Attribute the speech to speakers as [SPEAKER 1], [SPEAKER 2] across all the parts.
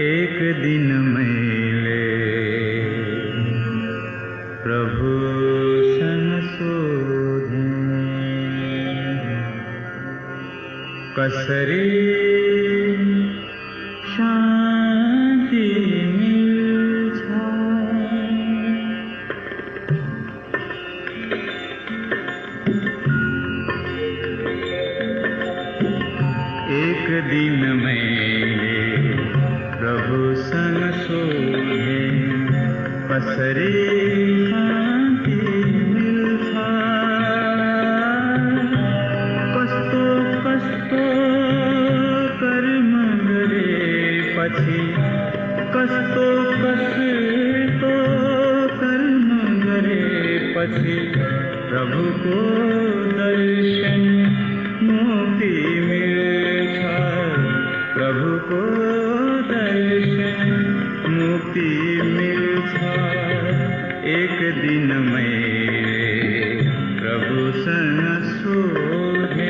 [SPEAKER 1] एक दिन मैले प्रभु सन सोधे, कसरी शांति मिल्छ। एक दिन मैले प्रभु सन सोधे, कसरी शांति मिल्छ। कस्तो कस्तो कर्म गरेपछि, कस्तो कस्तो कर्म गरेपछि प्रभुको दर्शन मुक्ति मिल्छ। प्रभुको दर्शन मुक्ति मिल्छ। एक दिन मैले प्रभु सन सोधे,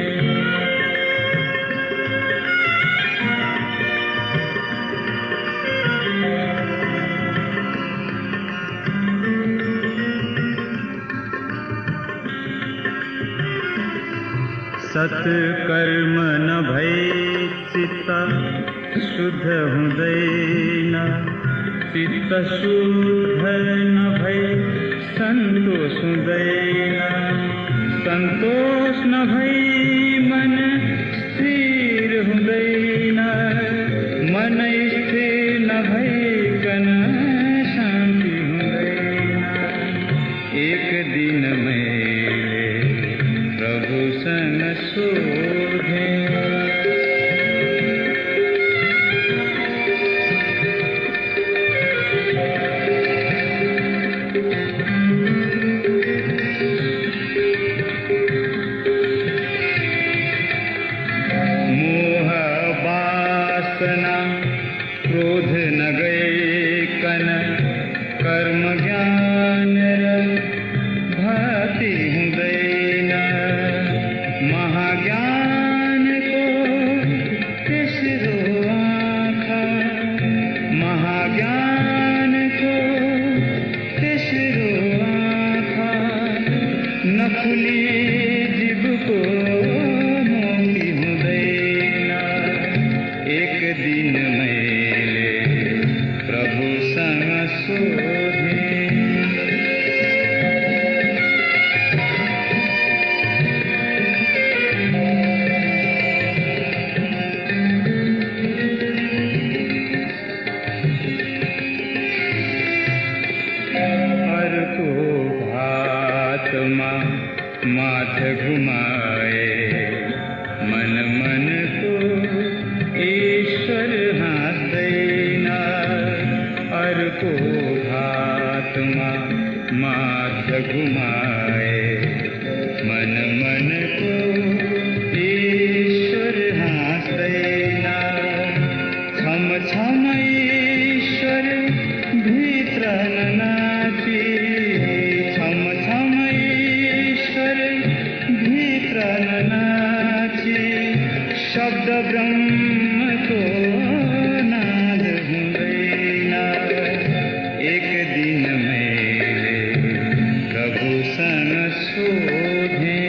[SPEAKER 1] सत्कर्म न भई चित्त शुद्ध हुँदैन, चित्त शुद्ध न भई संतोष हुँदैन, संतोष न भई मन स्थिर हुँदैन, मन स्थिर न भइकन शान्ति हुँदैन। एक दिन मैले प्रभु सन सोधे, मोह वासना क्रोध न गए कन, कर्म ज्ञान र भक्ति हुँदैन। महाज्ञान को तेस्रो आँखा, महाज्ञान को तेस्रो आँखा, नखुली जीव को मुक्ति हुँदैन। एक दिन मैले प्रभु सँग सोधे, आत्मा माथ घुमाए, मन मन को ईश्वर हाँस्दैन। अर्को आत्मा माथ घुमाए, मन मन को ईश्वर हाँस्दैन। छम छम ईश्वर भित्र नाची, छम छम ईश्वर भित्र नाची, शब्द ब्रह्म को नाद हुँदैन। एक दिन मैले प्रभु सँग सोधे,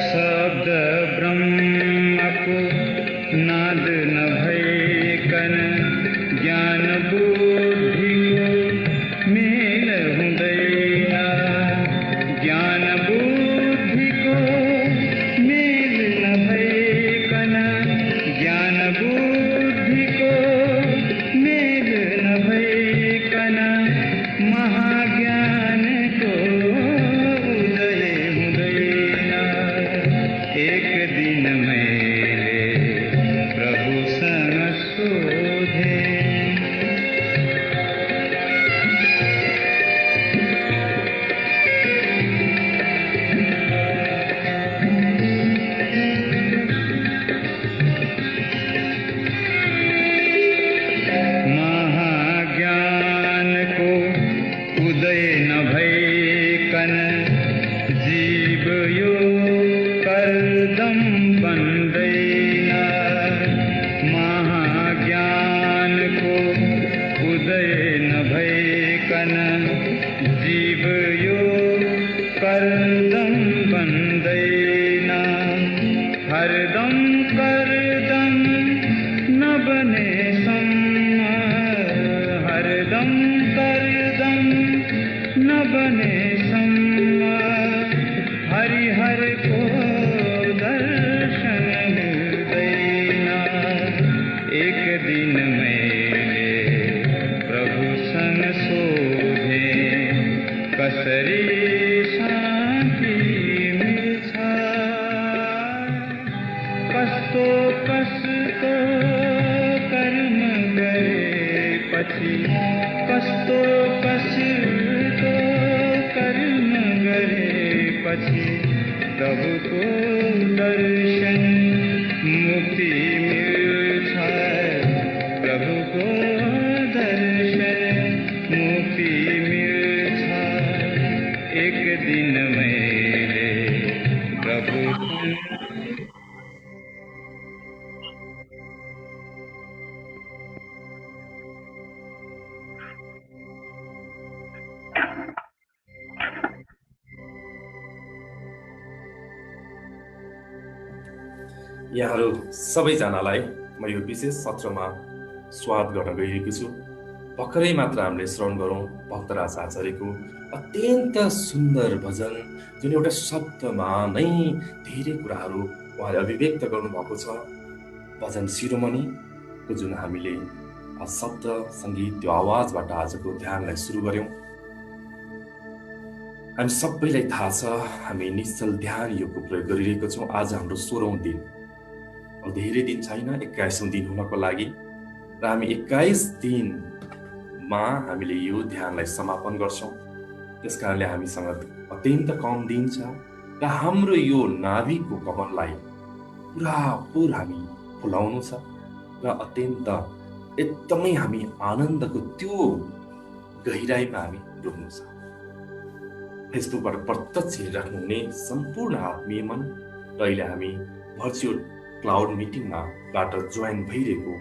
[SPEAKER 1] शब्द ब्रह्म को नाद न भइकन, ज्ञान बुद्धि को मेल हुँदैन। ज्ञान बुद्धि कन जीव यो करदम बंदैना हरदम करदम न बने सम्मा हरदम करदम न बने सम्मा हरिहर को दर्शन देना एक दिन मेरे प्रभु सन शोभे कसरी शांति मिछा कस्तो कस्तो कर्म गरे पछि कस्तो कस्तो कर्म गरे पछि तब को दर्शन मुक्ति मिल्छ प्रभु को दर्शन मुक्ति मिल्छ एक दिन मैले प्रभु
[SPEAKER 2] यहाँहरू सबैजनालाई म यो विशेष सत्रमा स्वागत गर्न गइरहेको छु। भर्खरै मात्र हामीले श्रवण गरौँ भक्तराज आचार्यको अत्यन्त सुन्दर भजन, जुन एउटा शब्दमा नै धेरै कुराहरू उहाँले अभिव्यक्त गर्नुभएको छ। भजन शिरोमणिको जुन हामीले शब्द सङ्गीत त्यो आवाजबाट आजको ध्यानलाई सुरु गऱ्यौँ। हामी सबैलाई थाहा छ हामी निश्चल ध्यान योगको प्रयोग गरिरहेको छौँ। आज हाम्रो 16औं दिन, धेरै दिन छैन, 21औं दिन हुनको लागि र हामी 21 दिनमा हामीले यो ध्यानलाई समापन गर्छौँ। त्यस कारणले हामीसँग अत्यन्त कम दिन छ र हाम्रो यो नाभिकको कमललाई पुरापुर हामी फुलाउनु छ र अत्यन्त एकदमै हामी आनन्दको त्यो गहिराइमा हामी डुब्नु छ। फेसबुकबाट प्रत्यक्ष हेरिराख्नुहुने सम्पूर्ण आत्मीय मन र अहिले हामी भर्चुअल क्लाउड मिटिङबाट जोइन भइरहेको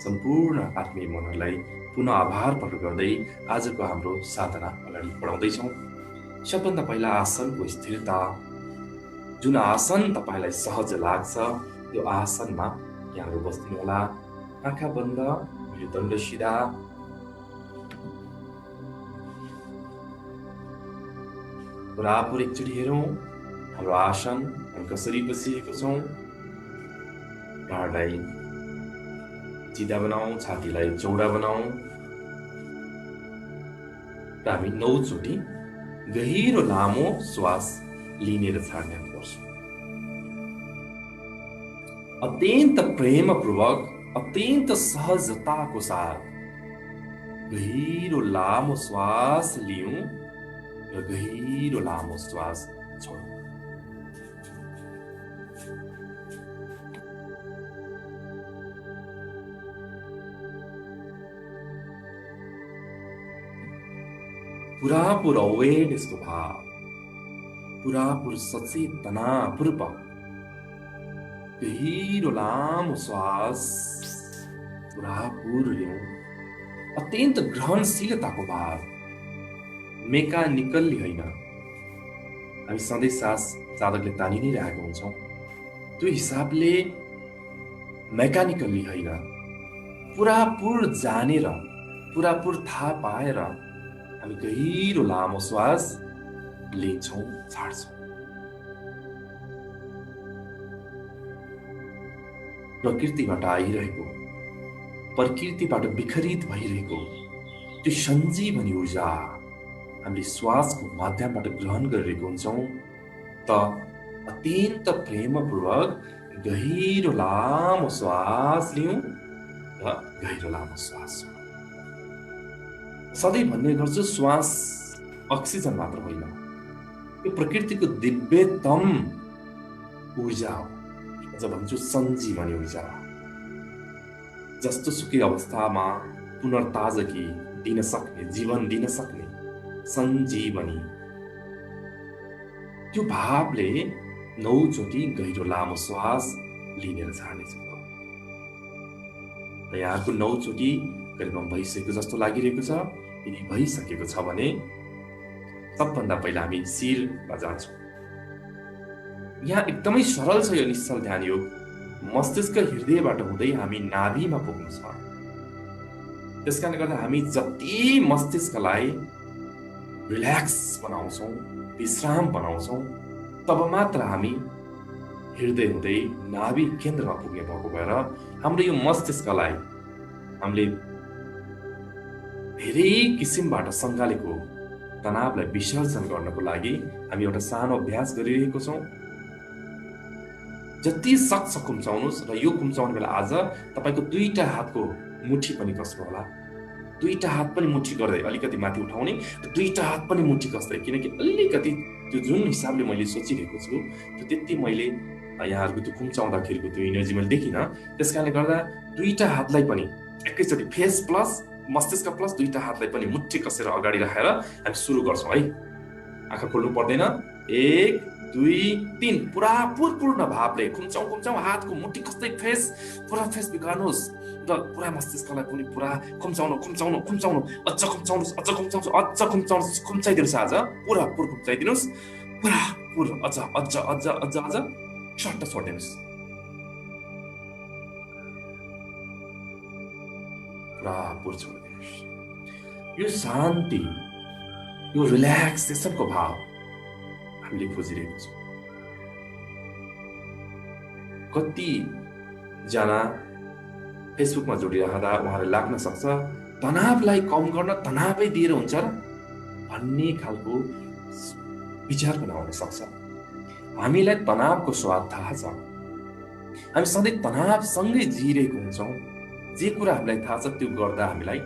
[SPEAKER 2] सम्पूर्ण आत्मीय मनहरूलाई पुनः आभार प्रकट गर्दै आजको हाम्रो साधना अगाडि बढाउँदैछौँ। सबभन्दा पहिला आसनको स्थिरता, जुन आसन तपाईँलाई सहज लाग्छ त्यो आसनमा यहाँहरू बस्दिनुहोला। आँखा बन्द, मेरुदण्ड सिधा, पुरापुर एकचोटि हेरौँ हाम्रो आसन हामी कसरी बसिएको छौँ। ढाडलाई सिधा बनाऊ, छातीलाई चौडा बनाऊ र हामी 9 चोटि गहिरो लामो श्वास लिने र छाड्ने गर्छौँ। अत्यन्त प्रेमपूर्वक, अत्यन्त सहजताको साथ गहिरो लामो श्वास लियौँ र गहिरो लामो श्वास छोडौँ। पुरापुर अवेरनेसको भाव, पुरापुर सचेतनापूर्वक गहिरो लामो श्वास पुरापुर लियौँ। अत्यन्त ग्रहणशीलताको भाव, मेकानिकल्ली होइन। हामी सधैँ सास चालकले तानि नै रहेको हुन्छौँ, त्यो हिसाबले मेकानिकल्ली होइन, पुरापुर जानेर पुरापुर थाहा पाएर हामी गहिरो लामो श्वास लिन्छौँ, छाड्छौँ। प्रकृतिबाट आइरहेको, प्रकृतिबाट विखरित भइरहेको त्यो सञ्जीवनी ऊर्जा हामीले श्वासको माध्यमबाट ग्रहण गरिरहेको हुन्छौँ। त अत्यन्त प्रेमपूर्वक गहिरो लामो श्वास लियौँ र गहिरो लामो श्वास छोडौँ। सधैँ भन्ने गर्छु, श्वास अक्सिजन मात्र होइन, यो प्रकृतिको दिव्यतम ऊर्जा हो। अझ भन्छु सञ्जीवनी ऊर्जा। जस्तो सुकै अवस्थामा पुनर्ताजगी दिन सक्ने, जीवन दिन सक्ने सञ्जीवनी, त्यो भावले 9 चोटि गहिरो लामो श्वास लिनेर छाड्नेछौँ। यहाँको 9 चोटि करिब भइसकेको जस्तो लागिरहेको छ। यदि भइसकेको छ भने सबभन्दा पहिला हामी शिरमा जान्छौँ। यहाँ एकदमै सरल छ यो निश्चल ध्यान योग। मस्तिष्क हृदयबाट हुँदै हामी नाभिमा पुग्नु छ। त्यसकारणले गर्दा हामी जति मस्तिष्कलाई रिल्याक्स बनाउँछौँ, विश्राम बनाउँछौँ, तब मात्र हामी हृदय हुँदै नाभि केन्द्रमा पुग्ने भएको भएर हाम्रो यो मस्तिष्कलाई हामीले धेरै किसिमबाट सङ्घालेको तनावलाई विसर्जन गर्नको लागि हामी एउटा सानो अभ्यास गरिरहेको छौँ। जति सक्छ कुम्चाउनुहोस् र यो कुम्चाउने बेला आज तपाईँको दुईटा हातको मुठी पनि कस्नु होला। दुईटा हात पनि मुठी गर्दै अलिकति माथि उठाउने र दुईटा हात पनि मुठी कस्दै, किनकि अलिकति त्यो जुन हिसाबले मैले सोचिरहेको छु त्यो त्यति मैले यहाँहरूको त्यो कुम्चाउँदाखेरिको त्यो इनर्जी मैले देखिनँ। त्यस कारणले गर्दा दुईटा हातलाई पनि एकैचोटि फेस प्लस मस्तिष्क प्लस दुईटा हातलाई पनि मुठी कसेर अगाडि राखेर हामी सुरु गर्छौँ है। आँखा खोल्नु पर्दैन। 1 2 3 पुरा पूर्ण भावले कुम्चाउँ हातको मुठी कस्दै फेस पुरा फेस बिगार्नुहोस् र पुरा मस्तिष्कलाई पनि पुरा कुम्चाउनु अझ कुम्चाइदिनुहोस्। आज पुरा कुम्चाइदिनुहोस्, पुरा अझ सट्ट छोडिदिनुहोस्। पुरा छोडिदिनुहोस्। यो शान्ति, यो रिल्याक्सेसनको भाव हामीले खोजिरहेको छौँ। कतिजना फेसबुकमा जोडिरहँदा उहाँलाई लाग्न सक्छ तनावलाई कम गर्न तनावै दिएर हुन्छ र भन्ने खालको विचार पनि आउन सक्छ। हामीलाई तनावको स्वाद थाहा छ। हामी सधैँ तनावसँगै जिरहेको हुन्छौँ। जे कुरा हामीलाई थाहा छ त्यो गर्दा हामीलाई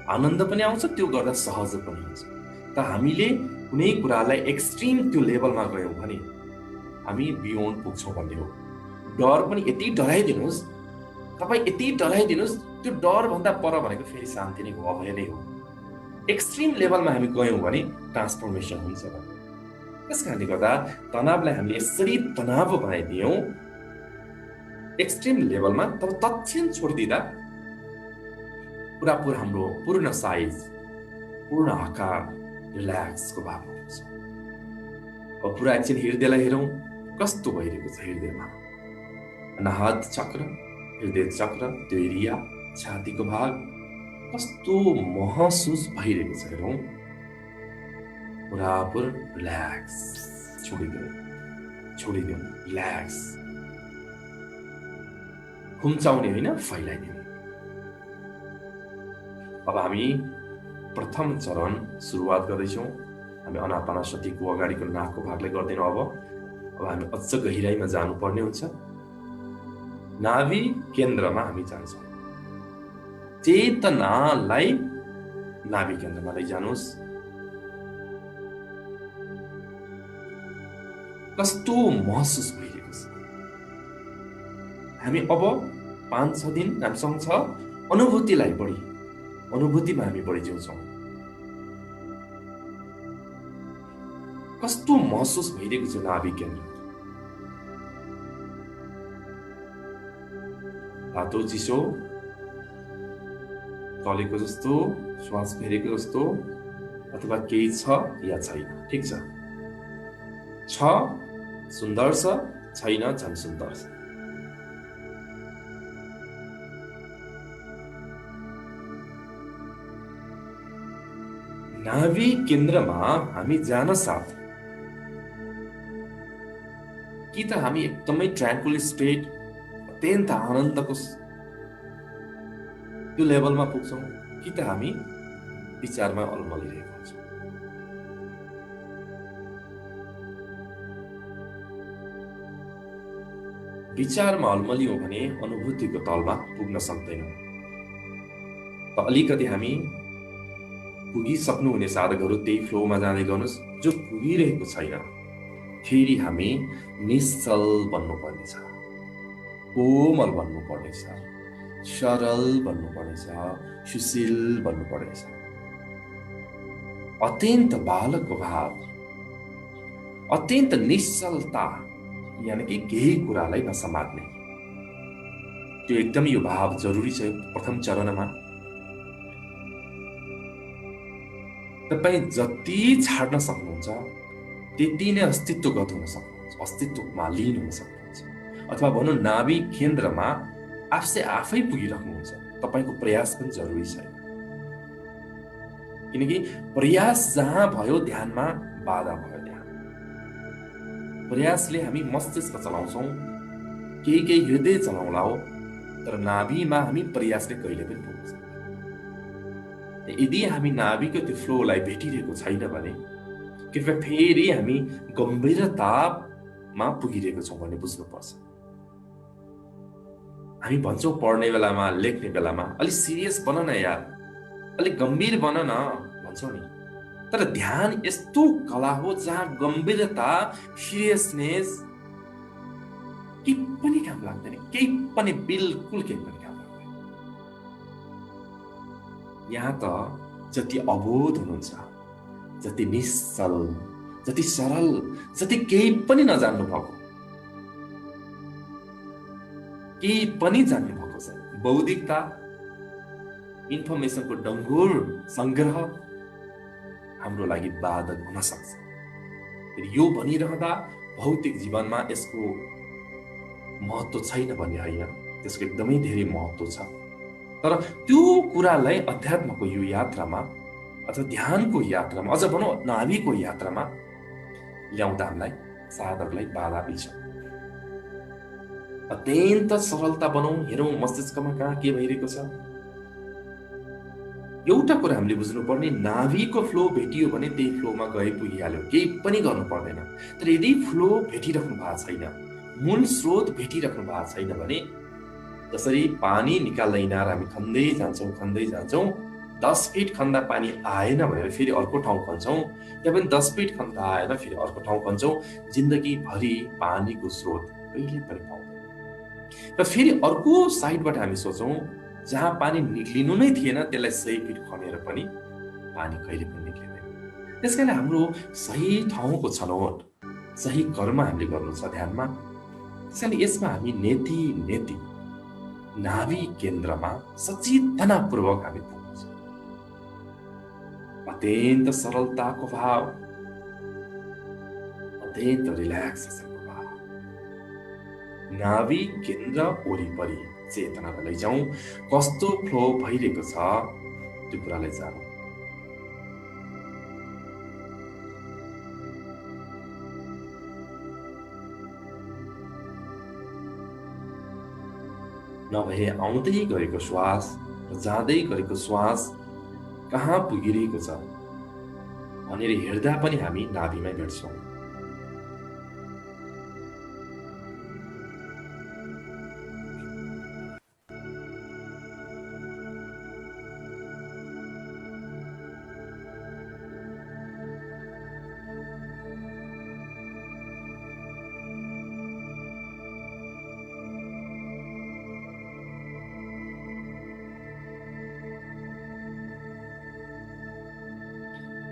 [SPEAKER 2] आनन्द पनि आउँछ, त्यो गर्दा सहज पनि हुन्छ। त हामीले कुनै कुरालाई एक्सट्रिम त्यो लेभलमा गयौँ भने हामी बियोन्ड पुग्छौँ भन्ने हो। डर पनि यति डराइदिनुहोस्, तपाईँ यति डराइदिनुहोस्, त्यो डरभन्दा पर भनेको फेरि शान्ति नै हो, अभय नै हो। एक्सट्रिम लेभलमा हामी गयौँ भने ट्रान्सफर्मेसन हुन्छ। त्यस कारणले गर्दा तनावलाई हामीले यसरी तनाव बनाइदियौँ एक्सट्रिम लेभलमा, तब तत्क्षण छोडिदिँदा पुरा हाम्रो पूर्ण साइज, पूर्ण आकार रिल्याक्सको भावमा हुन्छ। अब पुरा एकछिन हृदयलाई हेरौँ कस्तो भइरहेको छ हृदयमा। अनाहत चक्र, हृदय चक्र, त्यो एरिया, छातीको भाग कस्तो महसुस भइरहेको छ हेरौँ। पुरापुर रिल्याक्स, छोडिदिउँ, रिल्याक्स। खुम्चाउने होइन, फैलाइदिने। अब हामी प्रथम चरण सुरुवात गर्दैछौँ। हामी अनापानासतिको अगाडिको नाकको भागले गर्दैनौँ। अब हामी अझ गहिराइमा जानुपर्ने हुन्छ। नाभि केन्द्रमा हामी जान्छौँ। चेतनालाई नाभि केन्द्रमा लैजानुहोस्। कस्तो महसुस भइरहेको छ। हामी अब 5-6 दिन हामीसँग छ अनुभूतिमा हामी बढी जिउँछौँ। कस्तो महसुस भइरहेको छ नाभि केन्द्र। तातो चिसो चलेको जस्तो, श्वास फेरेको जस्तो, अथवा केही छ या छैन। ठिक छ, सुन्दर छ, छैन झन् सुन्दर छ। नाभि केन्द्रमा हामी जान साथ कि त हामी एकदमै ट्रान्क्विल स्टेट, अत्यन्त आनन्दको त्यो लेभलमा पुग्छौँ, कि त हामी विचारमा अलमलिरहेको हुन्छौँ। विचारमा अलमलियौँ भने अनुभूतिको तलमा पुग्न सक्दैनौँ। त अलिकति हामी पुगिसक्नुहुने साधकहरू त्यही फ्लोमा जाँदै गर्नुहोस्। जो पुगिरहेको छैन, फेरि हामी निश्चल बन्नुपर्नेछ, कोमल बन्नुपर्नेछ, सरल बन्नुपर्नेछ, सुशील बन्नुपर्नेछ। अत्यन्त बालकको भाव, अत्यन्त निश्चलता, यानि कि केही कुरालाई नसमात्ने, त्यो एकदम यो भाव जरुरी छ प्रथम चरणमा। तपाईँ जति छाड्न सक्नुहुन्छ त्यति नै अस्तित्वगत हुन सक्नुहुन्छ, अस्तित्वमा लीन हुन सक्नुहुन्छ, अथवा भनौँ नाभि केन्द्रमा आफसे आफै पुगिराख्नुहुन्छ। तपाईँको प्रयास पनि जरुरी छैन, किनकि प्रयास जहाँ भयो ध्यानमा बाधा भयो। ध्यान प्रयासले हामी मस्तिष्क चलाउँछौँ, केही हृदय चलाउँला हो, तर नाभिमा हामी प्रयासले कहिले पनि पुग्छ। यदि हामी नाभिको त्यो फ्लोलाई भेटिरहेको छैन भने कृपया फेरि हामी गम्भीरतामा पुगिरहेको छौँ भन्ने बुझ्नुपर्छ। हामी भन्छौँ पढ्ने बेलामा, लेख्ने बेलामा अलिक सिरियस बन न यार, अलिक गम्भीर बन न भन्छौँ नि। तर ध्यान यस्तो कला हो जहाँ गम्भीरता, सिरियसनेस केही पनि काम लाग्दैन, केही पनि, बिल्कुल केही पनि काम लाग्दैन। यहाँ त जति अबोध हुनुहुन्छ, जति निश्चल, जति सरल, जति केही पनि नजान्नु भएको, केही पनि जान्नु भएको छ, बौद्धिकता, इन्फर्मेसनको डङ्गुर संग्रह हाम्रो लागि बाधक हुन सक्छ। यो भनिरहँदा भौतिक जीवनमा यसको महत्त्व छैन भन्ने होइन, त्यसको एकदमै धेरै महत्त्व छ। तर त्यो कुरालाई अध्यात्मको यो यात्रामा अथवा ध्यानको यात्रामा, अझ भनौँ नाभिको यात्रामा ल्याउँदा हामीलाई, साधकलाई बाधा मिल्छ। अत्यन्त सरलता बनाउँ, हेरौँ मस्तिष्कमा कहाँ के भइरहेको छ। एउटा कुरा हामीले बुझ्नुपर्ने, नाभिको फ्लो भेटियो भने त्यही फ्लोमा गए पुगिहाल्यो, केही पनि गर्नु पर्दैन। तर यदि फ्लो भेटिराख्नु भएको छैन, मूल स्रोत भेटिराख्नु भएको छैन भने, जसरी पानी निकाल्दै हिँडेर हामी खन्दै जान्छौँ, 10 फिट खन्दा पानी आएन भनेर फेरि अर्को ठाउँ खन्छौँ, त्यहाँ पनि 10 फिट खन्दा आएन फेरि अर्को ठाउँ खन्छौँ, जिन्दगीभरि पानीको स्रोत कहिले पनि पाउँदैन। र फेरि अर्को साइडबाट हामी सोचौँ, जहाँ पानी निक्लिनु नै थिएन त्यसलाई 100 फिट खनेर पनि पानी कहिले पनि निक्लिँदैन। त्यसकारण हाम्रो सही ठाउँको छनौट, सही कर्म हामीले गर्नु छ ध्यानमा। त्यसैले यसमा हामी नेति नाभि केन्द्रमा सचेतनापूर्वक हामी पुग्छौँ। अत्यन्त सरलताको भाव, अत्यन्त रिल्याक्सेसनको भाव, नाभि केन्द्र वरिपरि चेतनालाई लैजाउँ, कस्तो फ्लो भइरहेको छ त्यो कुरालाई जानौँ। नभए आउँदै गरेको श्वास र जाँदै गरेको श्वास कहाँ पुगिरहेको छ भनेर हेर्दा पनि हामी नाभिमै भेट्छौँ।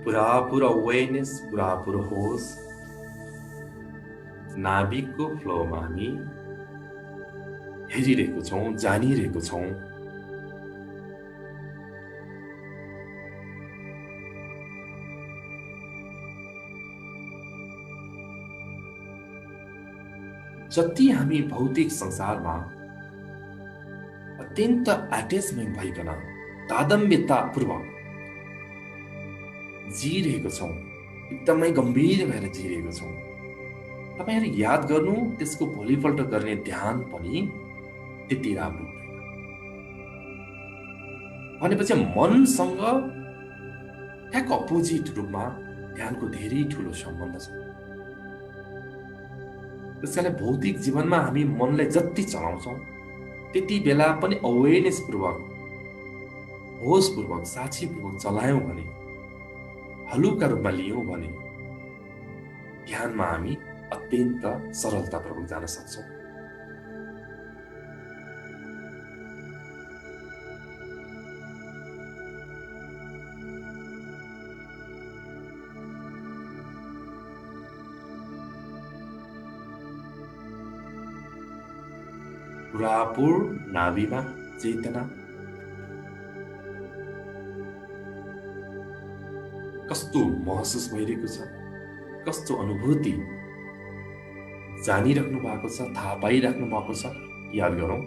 [SPEAKER 2] पुरा अवेरनेस, पुरा होश नाभिकको फ्लोमा हामी हेरिरहेको छौँ, जानिरहेको छौँ। जति हामी भौतिक संसारमा अत्यन्त अट्याचमेन्ट भइकन तादम्यतापूर्वक जिरहेको छौँ, एकदमै गम्भीर भएर जिरहेको छौँ, तपाईहरु याद गर्नु त्यसको भोलिपल्ट गर्ने ध्यान पनि त्यति राम्रो हुँदैन। भनेपछि मनसँग ठ्याक्क अपोजिट रूपमा ध्यानको धेरै ठूलो सम्बन्ध छ। त्यसैले भौतिक जीवनमा हामी मनलाई जति चलाउँछौँ त्यति बेला पनि अवेरनेस पूर्वक, होश पूर्वक, साक्षी पूर्वक चलायौं भने, हलुका रूपमा लियौं भने ध्यानमा हामी अत्यन्त सरलतापूर्वक जान सक्छौं। पुरापुर नाभिमा चेतना, कस्तो महसुस भइरहेको छ, कस्तो अनुभूति जानिराख्नु भएको छ, थाहा पाइराख्नु भएको छ, याद गरौँ।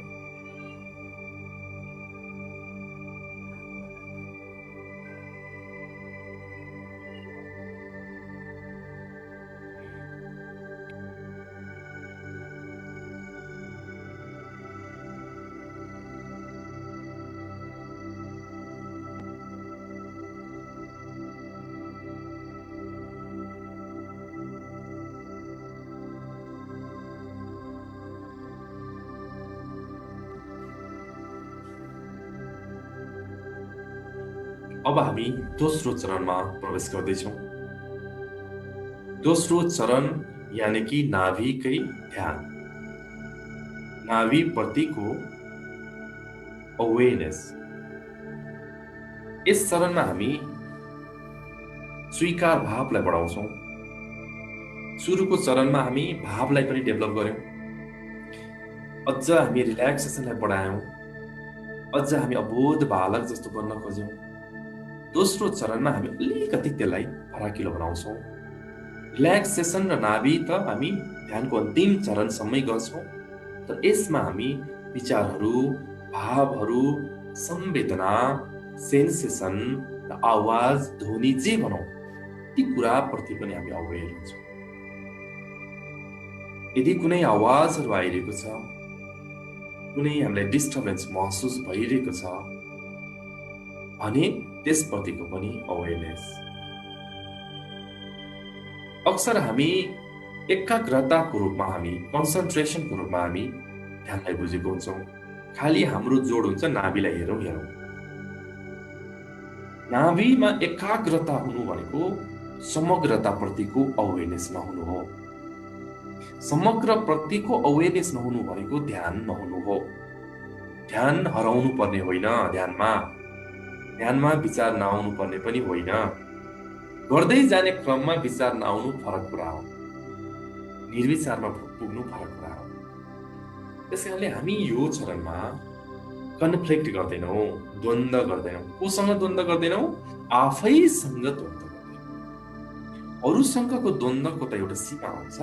[SPEAKER 2] अब हामी दोस्रो चरणमा प्रवेश गर्दैछौँ। दोस्रो चरण यानि कि नाभिकै ध्यान, नाभि प्रतिको अवेरनेस। यस चरणमा हामी स्वीकार भावलाई बढाउँछौँ। सुरुको चरणमा हामी भावलाई पनि डेभलप गर्यौँ, अझ हामी रिल्याक्सेसनलाई बढायौँ, अझ हामी अबोध बालक जस्तो बन्न खोज्यौँ। दोस्रो चरणमा हामी अलिकति त्यसलाई फराकिलो बनाउँछौँ। रिल्याक्सेसन र नाभि त हामी ध्यानको अन्तिम चरणसम्मै गर्छौँ, तर यसमा हामी विचारहरू, भावहरू, संवेदना, सेन्सेसन र आवाज, ध्वनि जे भनौँ ती कुराप्रति पनि हामी अवेर हुन्छौँ। यदि कुनै आवाजहरू आइरहेको छ, कुनै हामीलाई डिस्टर्बेन्स महसुस भइरहेको छ भने त्यसप्रतिको पनि अवेरनेस। अक्सर हामी एकाग्रताको रूपमा, हामी कन्सन्ट्रेसनको रूपमा हामी ध्यानलाई बुझेको हुन्छौँ। खालि हाम्रो जोड हुन्छ नाभिलाई हेरौँ हेरौँ। नाभिमा एकाग्रता हुनु भनेको समग्रताप्रतिको अवेरनेस नहुनु हो। समग्र प्रतिको अवेरनेस नहुनु भनेको ध्यान नहुनु हो। ध्यान हराउनु पर्ने होइन, ध्यानमा विचार नआउनु पर्ने पनि होइन। गर्दै जाने क्रममा विचार नआउनु फरक कुरा हो, निर्विचारमा पुग्नु फरक कुरा हो। त्यसैले हामी यो चरणमा कन्फ्लिक्ट गर्दैनौँ, द्वन्द्व गर्दैनौँ। कोसँग द्वन्द्व गर्दैनौँ? आफैसँग द्वन्द्व गर्दैनौँ। अरूसँगको द्वन्द्वको त एउटा सीमा हुन्छ,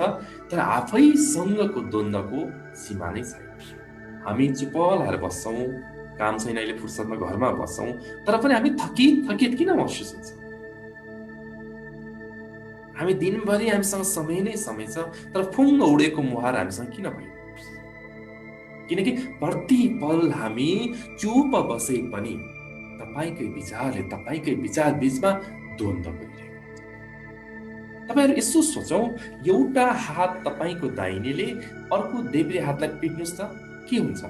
[SPEAKER 2] तर आफैसँगको द्वन्द्वको सीमा नै छैन। हामी चुप लाएर बस्छौँ, काम छैन अहिले फुर्सदमा घरमा बस्छौँ, तर पनि हामी थकित किन महसुस हुन्छ? हामी दिनभरि हामीसँग समय नै समय छ, तर फुङ्ग उडेको मुहार हामीसँग किन भयो? किनकि प्रतिपल हामी चुप बसे पनि तपाईकै विचारले तपाईकै विचार बीचमा द्वन्द्व गरिरहेको हुन्छ। तपाईहरु यसो सोचौं, एउटा हात तपाईको दाहिनेले अर्को देब्रे हातलाई पिट्नुस् त के हुन्छ?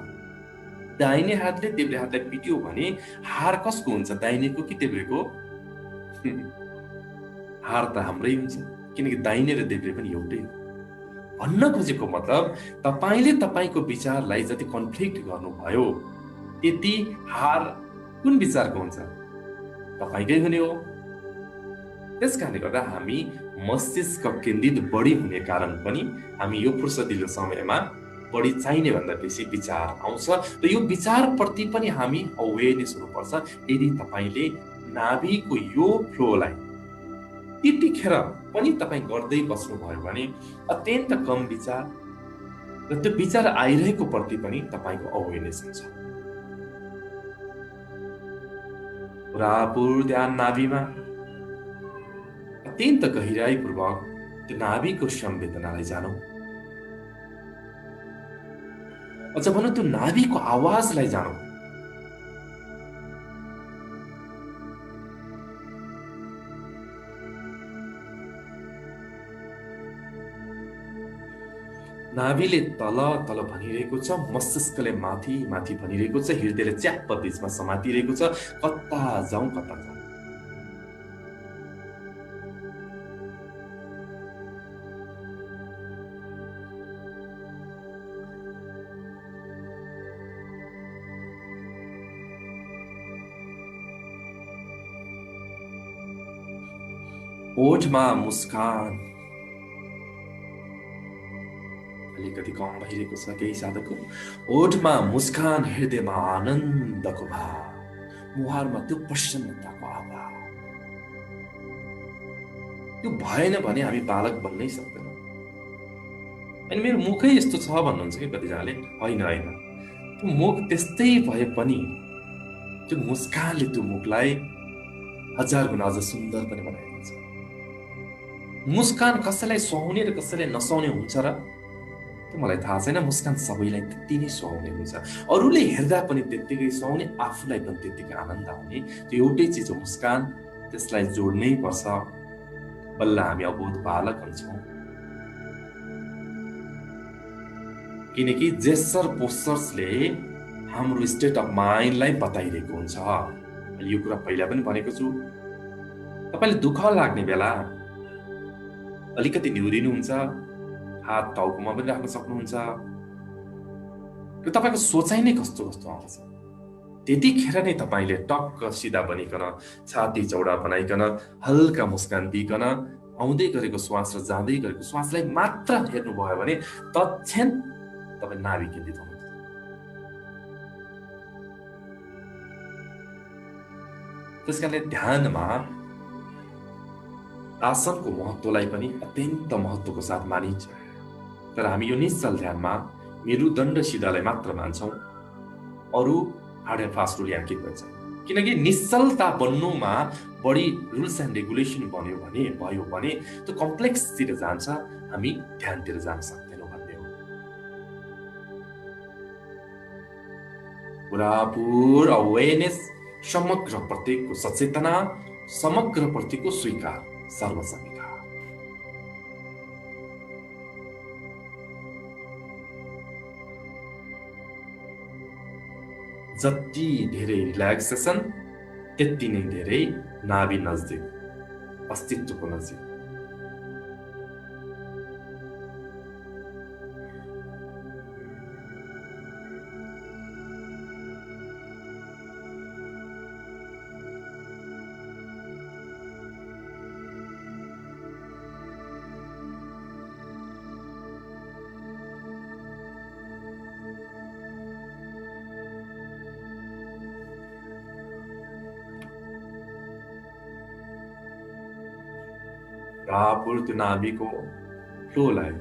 [SPEAKER 2] दाहिने हातले देब्रे हातलाई पिट्यो भने हार कसको हुन्छ, दाहिनेको कि देब्रेको? हार त हाम्रै हुन्छ, किनकि दाहिने र देब्रे पनि एउटै हो। भन्न खोजेको मतलब तपाईले तपाईको विचारलाई जति कन्फ्लिक्ट गर्नुभयो त्यति हार कुन विचारको हुन्छ? तपाईकै हुने हो। त्यसकारणले गर्दा हामी मस्तिष्क केन्द्रित बढी हुने कारण पनि हामी यो फुर्सदिलो समयमा बढी चाहिने भन्दा बेसी विचार आउँछ र यो विचार प्रति पनि हामी अवेरनेस हुनुपर्छ। यदि तपाईले नाभिको यो फ्लोलाई त्यतिखेर पनि तपाई गर्दै बस्नु भयो भने अत्यन्त कम विचार र त्यो विचार आइरहेको प्रति पनि तपाईको अवेरनेस हुन्छ। पुरापुर ध्यान नाभिमा अत्यन्त गहिराईपूर्वक त्यो नाभिको संवेदनालाई जानौं। अझ भनौं त्यो नाभिको आवाजलाई जानौं। नाभिले तल तल भनिरहेको छ, मस्तिष्कले माथि माथि भनिरहेको छ, हृदयले च्याप्प बीचमा समातिरहेको छ, कता जाउँ कता जाउँ। ओठमा मुस्कान अलिकति कम भइरहेको छ केही साधकको। ओठमा मुस्कान, हृदयमा आनन्दको भाव, मुहारमा त्यो प्रसन्नताको आभाव। त्यो भएन भने हामी बालक बन्नै सक्दैनौँ। अनि मेरो मुखै यस्तो छ भन्नुहुन्छ कि कतिजनाले, होइन होइन, त्यो मुख त्यस्तै भए पनि त्यो मुस्कानले त्यो मुखलाई 1000 गुणा अझ सुन्दर पनि बनाइदिन्छ। मुस्कान कसैलाई सुहाउने र कसैलाई नसुहाउने हुन्छ र त्यो मलाई थाहा छैन। मुस्कान सबैलाई त्यति नै सुहाउने हुन्छ, अरूले हेर्दा पनि त्यत्तिकै सुहाउने, आफूलाई पनि त्यत्तिकै आनन्द आउने। त्यो एउटै चिज हो मुस्कान, त्यसलाई जोड्नै पर्छ, बल्ल हामी अबोध बालक हुन्छौँ। किनकि जेस्चर पोस्चर्सले हाम्रो स्टेट अफ माइन्डलाई बताइरहेको हुन्छ। यो कुरा पहिला पनि भनेको छु, तपाईँले दुःख लाग्ने बेला अलिकति निहुरिनुहुन्छ, हात टाउकोमा पनि राख्न सक्नुहुन्छ र तपाईँको सोचाइ नै कस्तो कस्तो आउँछ। त्यतिखेर नै तपाईँले टक्क सिधा बनिकन, छाती चौडा बनाइकन, हल्का मुस्कान दिइकन आउँदै गरेको श्वास र जाँदै गरेको श्वासलाई मात्र हेर्नुभयो भने तत्क्षण तपाईँ नाभी केन्द्रित हुनुहुन्छ। त्यसकारणले ध्यानमा आसनको महत्त्वलाई पनि अत्यन्त महत्त्वको साथ मानिन्छ। तर हामी यो निश्चल ध्यानमा मेरुदण्ड सिधालाई मात्र मान्छौँ, अरू हार्ड एन्ड फास्ट रुल याङ्कित भन्छ। किनकि निश्चलता बन्नुमा बढी रुल्स एन्ड रेगुलेसन भयो भने त्यो कम्प्लेक्सतिर जान्छ, हामी ध्यानतिर जान सक्दैनौँ भन्ने हो। पुरापुर अवेरनेस, समग्र प्रत्येकको सचेतना, समग्र प्रतिको स्वीकार, सर्वसंविकार। जति धेरै रिल्याक्सेसन त्यति नै धेरै नाभि नजदिक, अस्तित्वको नजिक। पुरापुर त्यो नाभिको फ्लोलाई,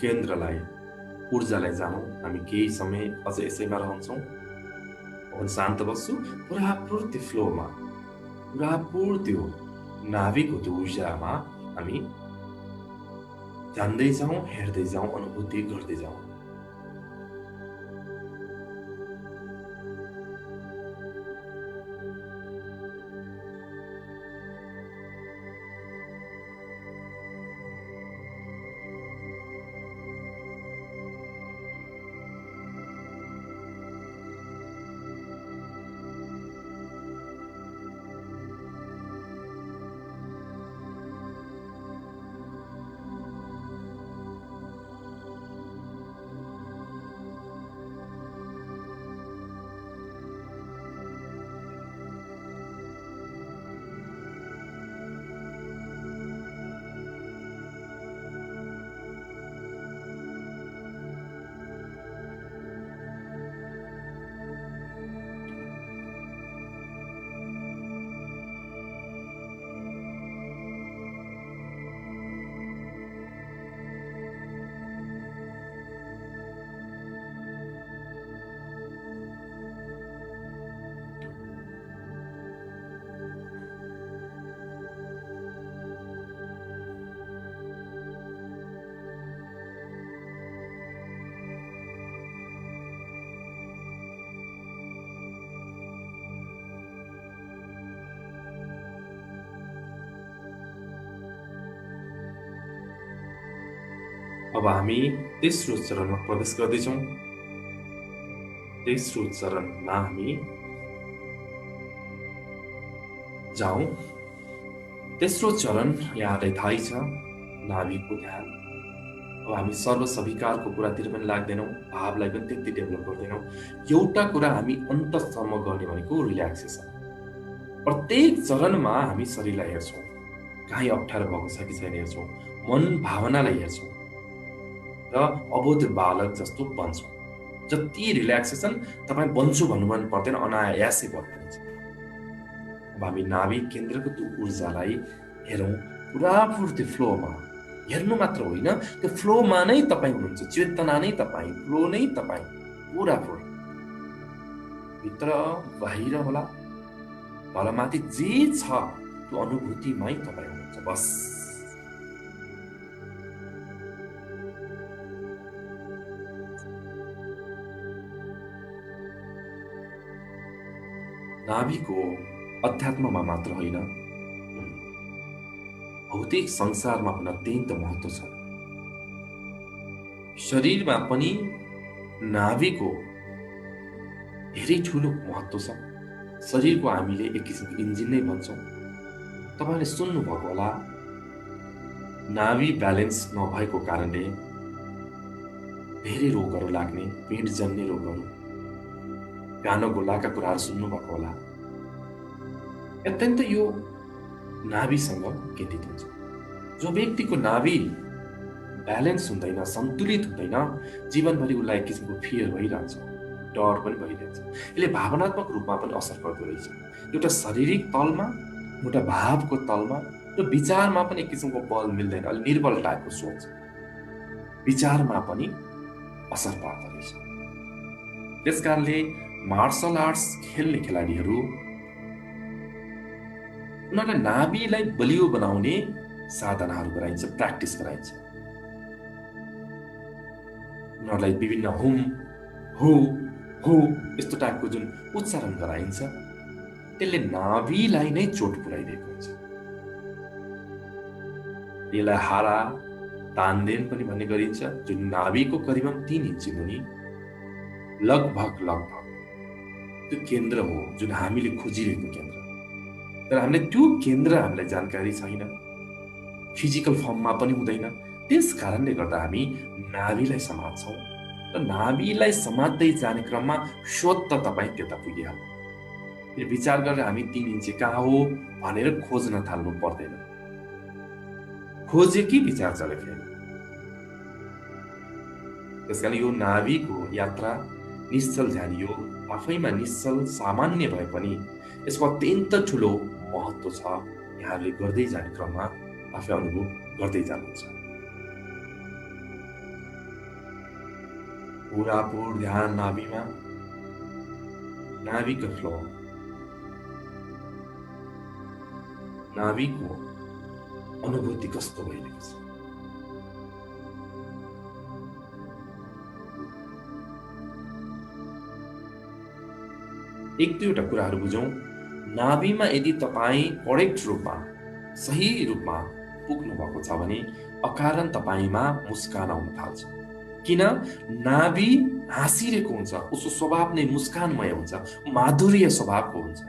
[SPEAKER 2] केन्द्रलाई, ऊर्जालाई जानु। हामी केही समय अझ यसैमा रहन्छौँ। शान्त बस्छु, पुरापुर त्यो फ्लोमा, पुरापुर त्यो नाभिको त्यो ऊर्जामा हामी जान्दै जाउँ, हेर्दै जाउँ, अनुभूति गर्दै जाउँ। अब हामी तेस्रो चरणमा प्रवेश गर्दैछौँ। तेस्रो चरणमा हामी जाउँ। तेस्रो चरण यहाँलाई थाहै छ, नाभिको ध्यान। अब हामी सर्वसविकारको कुरातिर पनि लाग्दैनौँ, भावलाई पनि त्यति डेभलप गर्दैनौँ। एउटा कुरा हामी अन्तसम्म गर्ने भनेको रिल्याक्सेसन। प्रत्येक चरणमा हामी शरीरलाई हेर्छौँ, कहीँ अप्ठ्यारो भएको छ कि छैन हेर्छौँ, मन भावनालाई हेर्छौँ र अबोध बालक जस्तो बन्छौँ। जति रिल्याक्सेसन तपाईँ बन्छु भन्नु पनि पर्दैन, अनायासै बन्नुहुन्छ। अब हामी नाभि केन्द्रको त्यो ऊर्जालाई हेरौँ, पुरापुर त्यो फ्लोमा हेर्नु मात्र होइन, त्यो फ्लोमा नै तपाईँ हुनुहुन्छ, चेतना नै तपाईँ, फ्लो नै तपाईँ, पुरापुर भित्र बाहिर होला, तलमाथि जे छ त्यो अनुभूतिमै तपाईँ हुनुहुन्छ। बस नाभिको अध्यात्ममा मात्र होइन, भौतिक संसारमा पनि अत्यन्त महत्त्व छ। शरीरमा पनि नाभिको धेरै ठुलो महत्त्व छ। शरीरको हामीले एक किसिमको इन्जिन नै भन्छौँ। तपाईँले सुन्नुभएको होला, नाभी ब्यालेन्स नभएको कारणले धेरै रोगहरू लाग्ने, पेट जन्ने रोगहरू, गानो गोलाका कुराहरू सुन्नुभएको होला। अत्यन्त यो नाभिसँग केन्द्रित हुन्छ। जो व्यक्तिको नाभी ब्यालेन्स हुँदैन, सन्तुलित हुँदैन, जीवनभरि उसलाई एक किसिमको फियर भइरहन्छ, डर पनि भइरहन्छ। यसले भावनात्मक रूपमा पनि असर गर्दो रहेछ। एउटा शारीरिक तलमा, एउटा भावको तलमा र विचारमा पनि एक किसिमको बल मिल्दैन, अलि निर्बल टाइपको सोच विचारमा पनि असर पार्दो रहेछ। त्यस कारणले मार्सल आर्ट्स खेल्ने खेलाडीहरू उनीहरूलाई नाभिलाई बलियो बनाउने साधनाहरू गराइन्छ, प्र्याक्टिस गराइन्छ। उनीहरूलाई विभिन्न हुम, हो, हो यस्तो टाइपको जुन उच्चारण गराइन्छ, त्यसले नाभिलाई नै चोट पुर्याइदिएको हुन्छ। यसलाई हारा तानदेन पनि भन्ने गरिन्छ, जुन नाभिको करिबन 3 इन्ची मुनि लगभग त्यो केन्द्र हो जुन हामीले खोजिरहेको केन्द्र। तर हामीले त्यो केन्द्र हामीलाई जानकारी छैन, फिजिकल फर्ममा पनि हुँदैन। त्यस कारणले गर्दा हामी नाभिलाई समात्छौँ र नाभिलाई समात्दै जाने क्रममा स्वतः तपाईँ त्यता पुगिहाल्नु। फेरि विचार गरेर हामी 3 इन्ची कहाँ हो भनेर खोज्न थाल्नु पर्दैन। खोजे कि विचार चले फेरि। त्यस कारण यो नाभिको यात्रा, निश्चल ध्यान योग आफैमा निश्चल सामान्य भए पनि यसको अत्यन्त ठुलो महत्त्व छ। यहाँहरूले गर्दै जाने क्रममा आफै अनुभव गर्दै जानुहुन्छ। पुरापुर ध्यान नाभिमा, नाभिको फ्लो, नाभिको अनुभूति कस्तो भइरहेको छ। एक दुईवटा कुराहरू बुझौँ। नाभिमा यदि तपाईँ करेक्ट रूपमा, सही रूपमा पुग्नु भएको छ भने अकारण तपाईँमा मुस्कान आउन थाल्छ। किन? नाभि हाँसिरहेको हुन्छ, उसको स्वभाव नै मुस्कानमय हुन्छ, माधुर्य स्वभावको हुन्छ।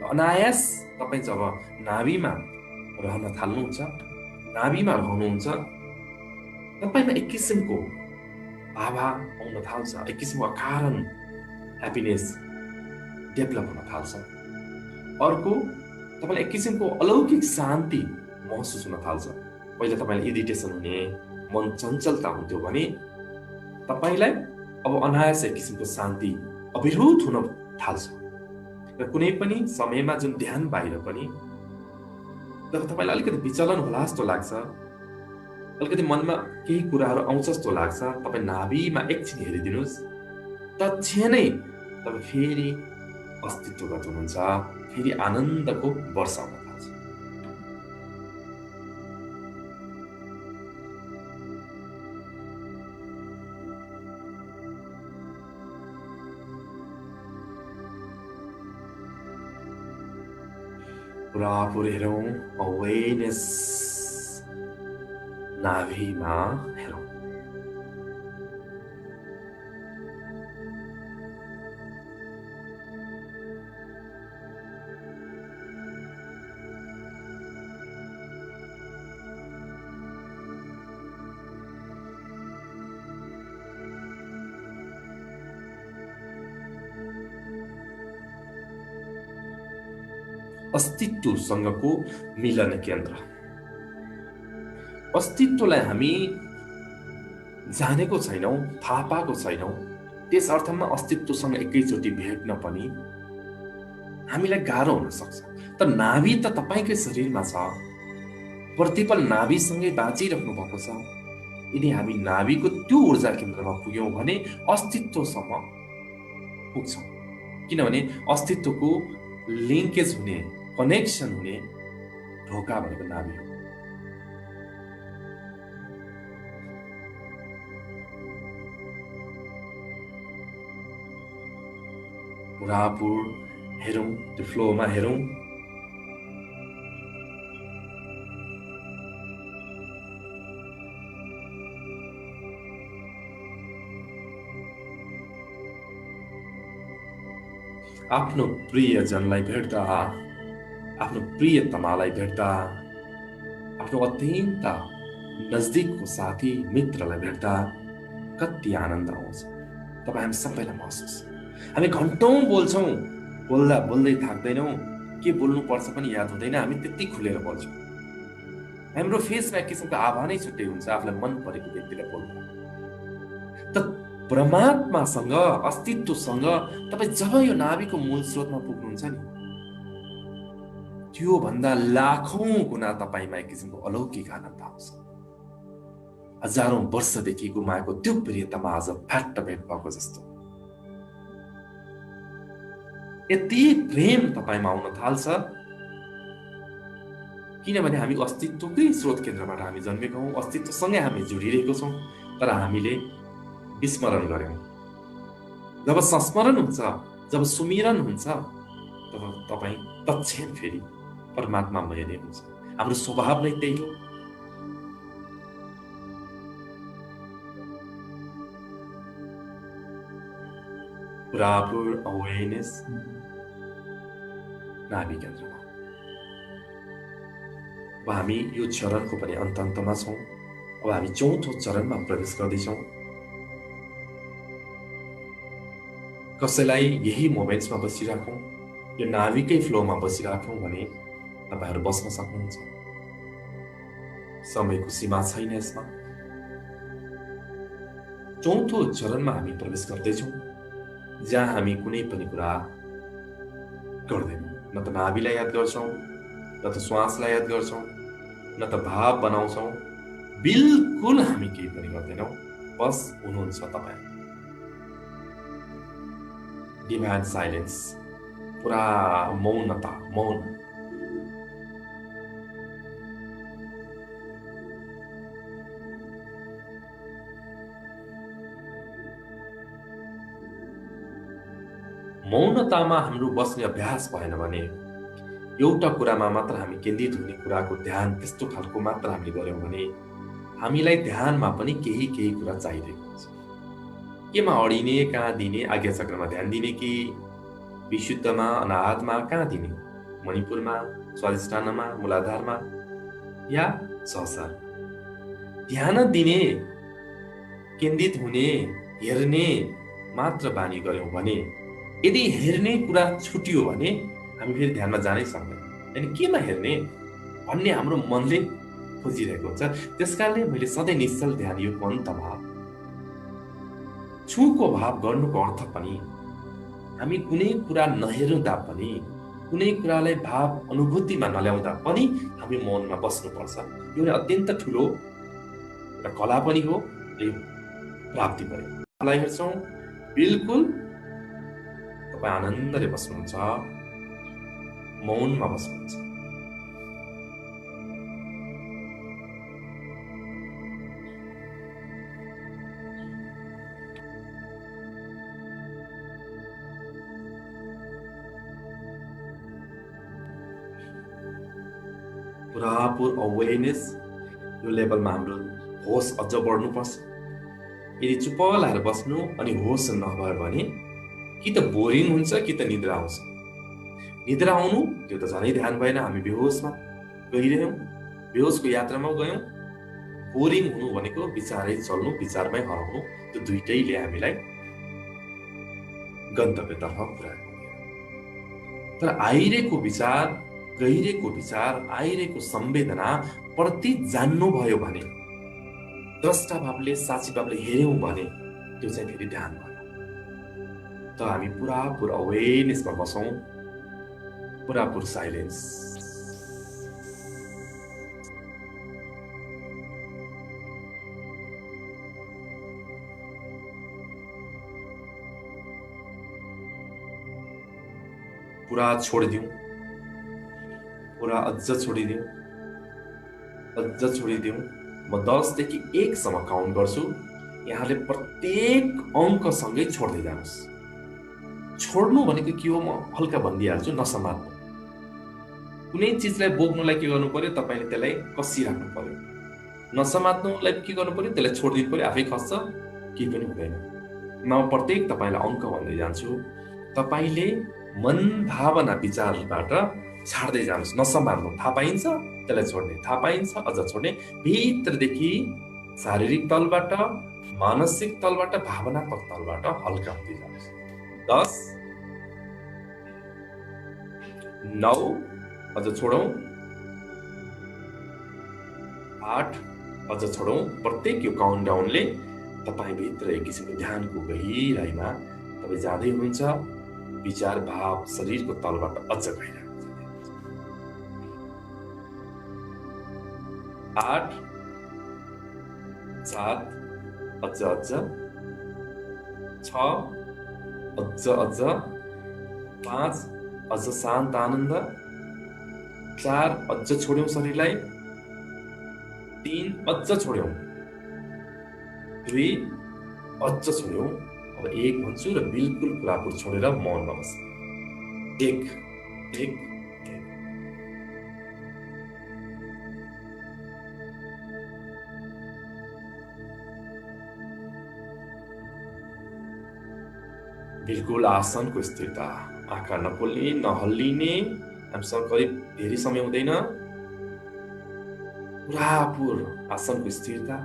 [SPEAKER 2] अनायास तपाईँ जब नाभिमा रहन थाल्नुहुन्छ, नाभिमा रहनुहुन्छ, तपाईँमा एक किसिमको भावा आउन थाल्छ, एक किसिमको अकारण ह्याप्पिनेस डेभलप हुन थाल्छ। अर्को, तपाईँलाई एक किसिमको अलौकिक शान्ति महसुस हुन थाल्छ। पहिला तपाईँलाई इरिटेसन हुने, मन चञ्चलता हुन्थ्यो भने तपाईँलाई अब अनायास एक किसिमको शान्ति अभिभूत हुन थाल्छ। र कुनै पनि समयमा जुन ध्यान बाहिर पनि जब तपाईँलाई अलिकति विचलन होला जस्तो लाग्छ, अलिकति मनमा केही कुराहरू आउँछ जस्तो लाग्छ, तपाईँ नाभिमा एकछिन हेरिदिनुहोस्, तत्क्षणै तपाईँ फेरि अस्तित्वगत हुनुहुन्छ, फेरि आनन्दको वर्षा हुन थाल्छ। पुरापुर हेरौँ, अवेरनेस नाभिमा हेरौँ। अस्तित्वसँगको मिलन केन्द्र। अस्तित्वलाई हामी जानेको छैनौँ, थाहा पाएको छैनौँ। त्यस अर्थमा अस्तित्वसँग एकैचोटि भेट्न पनि हामीलाई गाह्रो हुन सक्छ। तर नाभि त तपाईँकै शरीरमा छ, प्रतिपल नाभिसँगै बाँचिराख्नु भएको छ। यदि हामी नाभिको त्यो ऊर्जा केन्द्रमा पुग्यौँ भने अस्तित्वसम्म पुग्छौँ। किनभने अस्तित्वको लिङ्केज हुने, कनेक्सन हुने ढोका भनेको नाभि हो। पुरापुर हेरौँ, त्यो फ्लोमा हेरौँ। आफ्नो प्रियजनलाई भेट्दा, आफ्नो प्रियतमालाई भेट्दा, आफ्नो अत्यन्त नजदिकको साथी मित्रलाई भेट्दा कति आनन्द आउँछ तपाईँ हामी सबैलाई महसुस। हामी घन्टौँ बोल्छौँ, बोल्दा बोल्दै थाक्दैनौँ, के बोल्नुपर्छ पनि याद हुँदैन, हामी त्यति खुलेर बोल्छौँ। हाम्रो फेसमा एक किसिमको आभा नै छुट्टै हुन्छ आफूलाई मन परेको व्यक्तिलाई बोल्दा। त परमात्मासँग, अस्तित्वसँग तपाईँ जब यो नाभिको मूल स्रोतमा पुग्नुहुन्छ नि, त्यो भन्दा लाखौं गुणा तपाईँमा एक किसिमको अलौकिक आनन्द आउँछ। हजारौं वर्षदेखि गुमाएको त्यो प्रियतामा आज फ्याट्ट भेट भएको जस्तो यति प्रेम तपाईँमा आउन थाल्छ। किनभने हामी अस्तित्वकै स्रोत केन्द्रबाट हामी जन्मेका हौँ, अस्तित्वसँगै हामी जोडिरहेको छौँ, तर हामीले विस्मरण गर्यौँ। जब संस्मरण हुन्छ, जब सुमिरन हुन्छ, तब तपाईँ तत्क्षण फेरि परमात्मामय नै हुन्छ। हाम्रो स्वभाव नै त्यही हो। पुरापुर अवेरनेस नाभि केन्द्रमा। अब हामी यो चरणको पनि अन्तमा छौँ। अब हामी चौथो चरणमा प्रवेश गर्दैछौँ। कसैलाई यही मोमेन्ट्समा बसिराखौँ, यो नाभिकै फ्लोमा बसिराखौँ भने तपाईहरू बस्न सक्नुहुन्छ। समयको सीमा छैन यसमा। चौथो चरणमा हामी प्रवेश गर्दैछौँ, जहाँ हामी कुनै पनि कुरा गर्दैनौँ। न त नाभिलाई याद गर्छौँ, न त श्वासलाई याद गर्छौँ, न त भाव बनाउँछौँ। बिल्कुल हामी केही पनि गर्दैनौँ, बस हुनुहुन्छ तपाईँ। डिभाइन साइलेन्स, पुरा मौनता, मौन। मौनतामा हाम्रो बस्ने अभ्यास भएन भने, एउटा कुरामा मात्र हामी केन्द्रित हुने कुराको ध्यान त्यस्तो खालको मात्र हामीले गर्यौँ भने हामीलाई ध्यानमा पनि केही कुरा चाहिरहेको हुन्छ। केमा अडिने, कहाँ दिने, आज्ञा चक्रमा ध्यान दिने कि विशुद्धमा, अनाहतमा कहाँ दिने, मणिपुरमा, स्वाधिष्ठानमा, मूलाधारमा या सहसा ध्यान दिने, केन्द्रित हुने, हेर्ने मात्र बानी गर्यौँ भने, यदि हेर्ने कुरा छुट्यो भने हामी फेरि ध्यानमा जानै सक्दैन। अनि केमा हेर्ने भन्ने हाम्रो मनले खोजिरहेको हुन्छ। त्यसकारणले मैले सधैँ निश्चल ध्यान योगको अन्तमा छुको भाव गर्नुको अर्थ पनि हामी कुनै कुरा नहेर्दा पनि, कुनै कुरालाई भाव अनुभूतिमा नल्याउँदा पनि हामी मौनमा बस्नुपर्छ। यो अत्यन्त ठुलो एउटा कला पनि हो, यो प्राप्ति पनि। मलाई हेर्छौँ, बिल्कुल तपाईँ आनन्दले बस्नुहुन्छ, मौनमा बस्नुहुन्छ। पुरापुर अवेरनेस, यो लेभलमा हाम्रो होस अझ बढ्नुपर्छ। यदि चुप्प लाएर बस्नु अनि होस नभयो भने कि त बोरिङ हुन्छ कि त निद्रा आउँछ। निद्रा आउनु त्यो त झनै ध्यान भएन, हामी बेहोसमा गइरह्यौँ, बेहोसको यात्रामा गयौँ। बोरिङ हुनु भनेको विचारै चल्नु, विचारमै हराउनु, त्यो दुइटैले हामीलाई गन्तव्यतर्फ पुर्याएको। तर आइरहेको विचार, गइरहेको विचार, आइरहेको संवेदना प्रति जान्नुभयो भने, द्रष्टा भावले, साक्षी भावले हेर्यौँ भने त्यो चाहिँ फेरि ध्यान भयो। त हामी पुरापुर अवेरनेसमा बसौँ, पुरापुर साइलेन्स। पुरा छोडिदिउँ, पुरा अझ छोडिदिउँ, अझ छोडिदिउँ। म 10 देखि 1 सम्म काउन्ट गर्छु। यहाँले प्रत्येक अङ्कसँगै छोड्दै जानुहोस्। छोड्नु भनेको के हो म हल्का भनिदिइहाल्छु, नसमात्नु। कुनै चिजलाई बोक्नुलाई के गर्नु पर्यो, तपाईँले त्यसलाई कसिराख्नु पर्यो। नसमात्नुलाई के गर्नु पर्यो, त्यसलाई छोडिदिनु पर्यो, आफै खस्छ, केही पनि हुँदैन। म प्रत्येक तपाईँलाई अङ्क भन्दै जान्छु। तपाईँले मन भावना विचारबाट छाड्दै जानुहोस्, नसमात्नु। थाहा पाइन्छ त्यसलाई छोड्ने, थाहा पाइन्छ अझ छोड्ने। भित्रदेखि शारीरिक तलबाट, मानसिक तलबाट, भावनात्मक तलबाट हल्का हुँदै जानुहोस्। 10, 9, अझ छोडौँ, 8, अझ छोडौँ। प्रत्येक यो काउन्टडाउनले तपाईँभित्र एक किसिमको ध्यानको गहिराइमा तपाईँ जाँदै हुनुहुन्छ। विचार, भाव शरीरको तलबाट अझ गहिरा हुन्छ। 8, 7, अझ 6, अझ 5, अझ शान्त आनन्द। 4, अझ छोड्यौँ शरीरलाई। 3, अझ छोड्यौँ। 2, अझ छोड्यौँ। अब 1 भन्छु र बिल्कुल पुरापुर छोडेर मौनमा बस्नु। 1, 1, 1। बिल्कुल आसनको स्थिरता, आँखा नखोल्ने, नहल्लिने। हामीसँग करिब धेरै समय हुँदैन। पुरापुर आसनको स्थिरता,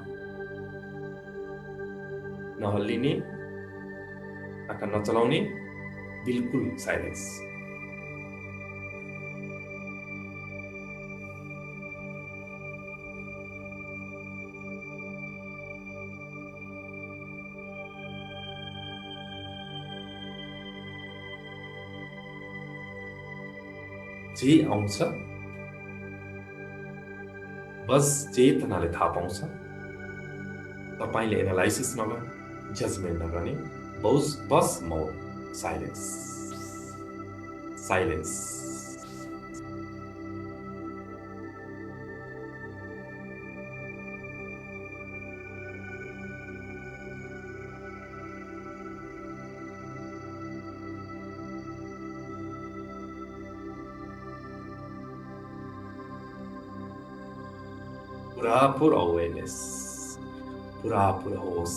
[SPEAKER 2] नहल्लिने, आँखा नचलाउने, बिल्कुल साइलेन्स। जे आउँछ बस चेतनाले थाहा पाउँछ। तपाईँले एनालाइसिस नगर्ने, जजमेन्ट नगर्ने, बस मौन, साइलेन्स, साइलेन्स। पुरापुर अवेरनेस, पुरापुर होस।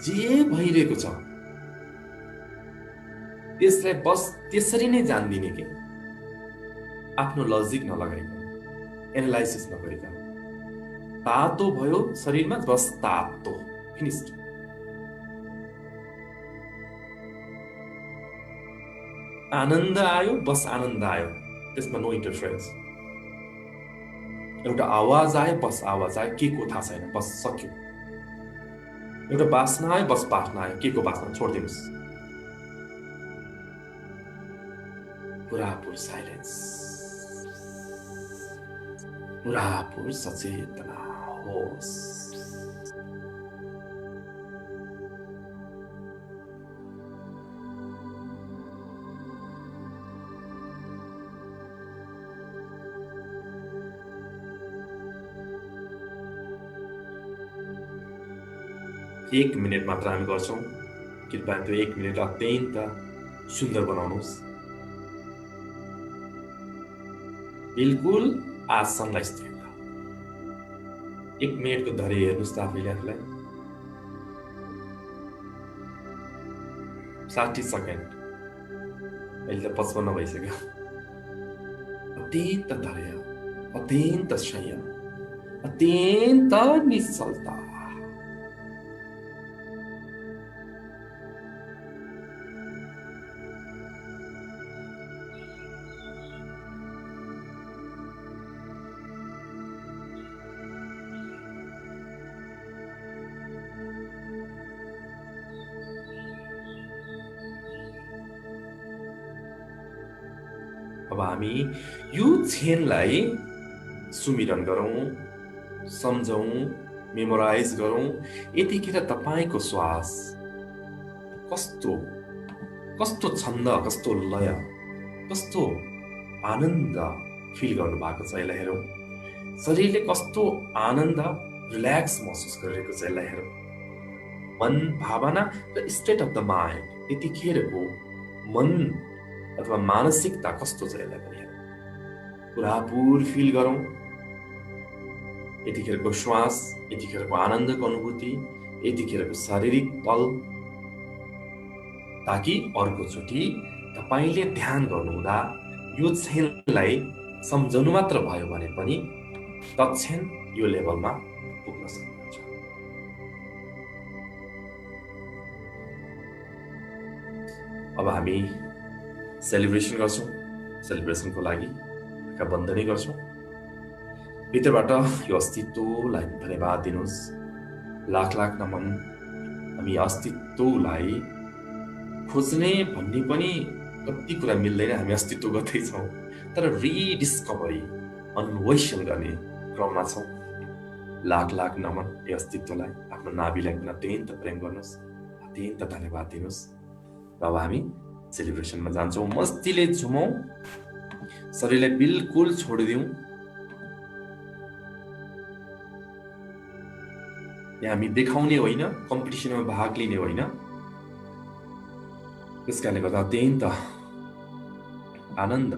[SPEAKER 2] जे भइरहेको छ त्यसलाई बस त्यसरी नै जान्दिने के, आफ्नो लजिक नलगाइकन, एनालाइसिस नगरिकन। तातो भयो शरीरमा, बस तातो, फिनिस्ड। आनन्द आयो, बस आनन्द आयो, त्यसमा नो इन्टरफेरेन्स। एउटा आवाज आयो, बस आवाज आयो, के को थाहा छैन, बस सक्यो। एउटा बासना आयो, बस बासना आयो, के को बासना, छोडिदिनुहोस्। पुरापुर साइलेन्स, पुरापुर सचेतना, होस। एक मिनट मात्र हामी गर्छौँ। कृपया त्यो 1 मिनट अत्यन्त सुन्दर बनाउनुहोस्। बिल्कुल आसनलाई स्थिर। 1 मिनटको धैर्य हेर्नुहोस् त आफैले आफूलाई। 60 सेकेन्ड, अहिले त 55 भइसक्यो। अत्यन्त धैर्य, अत्यन्त संयम, अत्यन्त निश्चलता। अब हामी यो क्षणलाई सुमिरन गरौँ, सम्झौँ, मेमोराइज गरौँ। यतिखेर तपाईँको श्वास कस्तो कस्तो छन्द, कस्तो लय, कस्तो आनन्द फिल गर्नु भएको छ, यसलाई हेरौँ। शरीरले कस्तो आनन्द, रिल्याक्स महसुस गरिरहेको छ, यसलाई हेरौँ। मन, भावना र स्टेट अफ द माइन्ड, यतिखेरको मन अथवा मानसिकता कस्तो छ, यसलाई पनि हेरौँ। पुरापुर फिल गरौँ यतिखेरको श्वास, यतिखेरको आनन्दको अनुभूति, यतिखेरको शारीरिक बल, ताकि अर्कोचोटि तपाईँले ध्यान गर्नुहुँदा यो क्षणलाई सम्झनु मात्र भयो भने पनि तत्क्षण यो लेभलमा पुग्न सक्नुहुन्छ। अब हामी सेलिब्रेसन गर्छौँ। सेलिब्रेसनको लागि आँखा बन्द नै गर्छौँ। भित्रबाट यो अस्तित्वलाई धन्यवाद दिनुहोस्। लाख लाख नमन। हामी अस्तित्वलाई खोज्ने भन्ने पनि कति कुरा मिल्दैन, हामी अस्तित्व गर्दैछौँ, तर रिडिस्कभरी, अन्वेषण गर्ने क्रममा छौँ। लाख लाख नमन यो अस्तित्वलाई, आफ्नो नाभिलाई पनि अत्यन्त प्रेम गर्नुहोस्, अत्यन्त धन्यवाद दिनुहोस्। र अब हामी सेलिब्रेसनमा जान्छौँ। मस्तीले झुमौँ, शरीरलाई बिल्कुल छोडिदिउँ। यहाँ हामी देखाउने होइन, कम्पिटिसनमा भाग लिने होइन। त्यस कारणले गर्दा अत्यन्त आनन्द।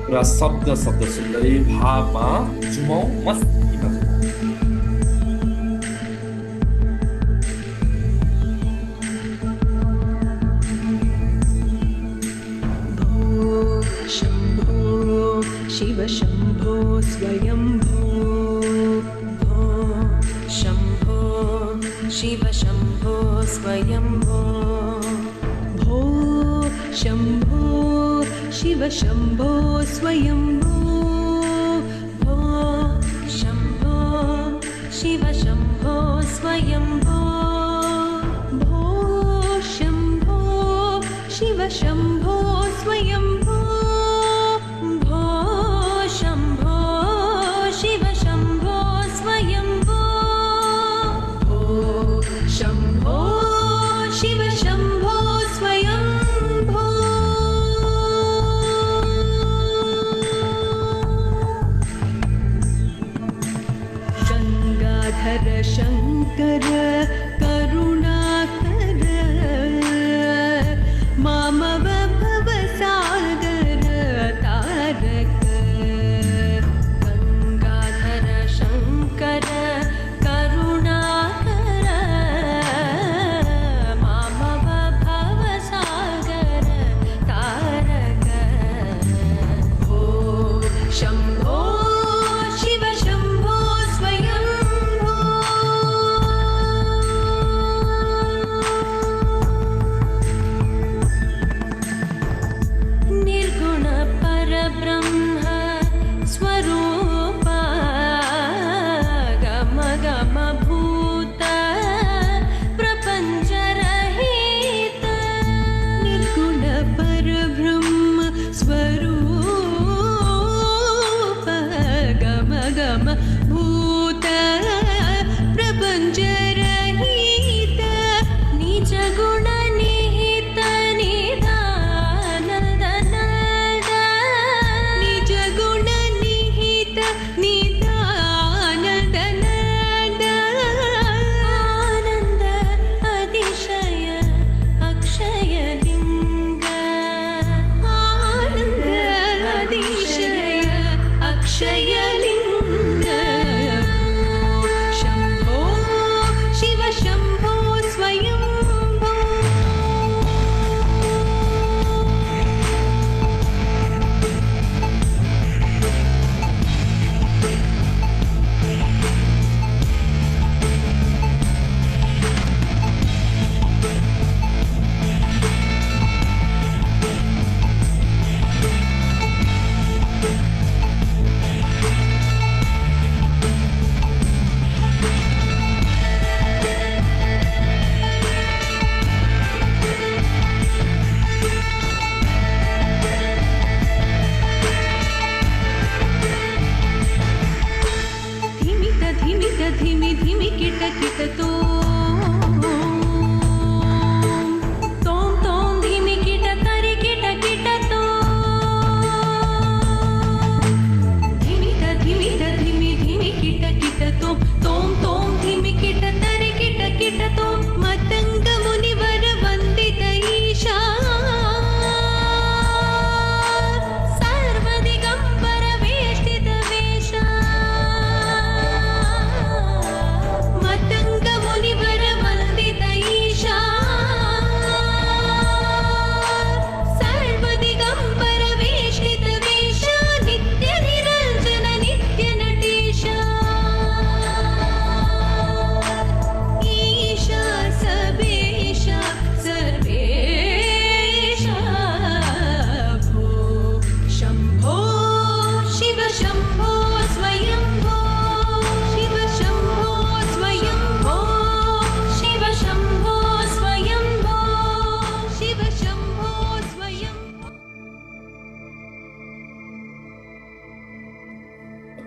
[SPEAKER 2] र शब्द शब्द सुन्दै भावमा झुमौँ, मस्तीमा झुमौँ।
[SPEAKER 3] भो शम्भो शिव शम्भो स्वयम्भो। भो शम्भो शिव शम्भो स्वयम्भो। भो शम्भो शिव शम्भो स्वयम्भो। भो शम्भो शिव शम्भो स्वयम्भो। भो शम्भो शिव शम्भो स्वयम्भो। भो शम्भो शिव शम्भो स्वयम्भो। भो शम्भो शिव शम्भो स्वयम्भो। गंगाधर शंकर करुणाकर मामव भवसागर तारक। गंगाधर शंकर करुणाकर मामव भवसागर तारक। भो शम्भो शिव शम्भो स्वयम्भो।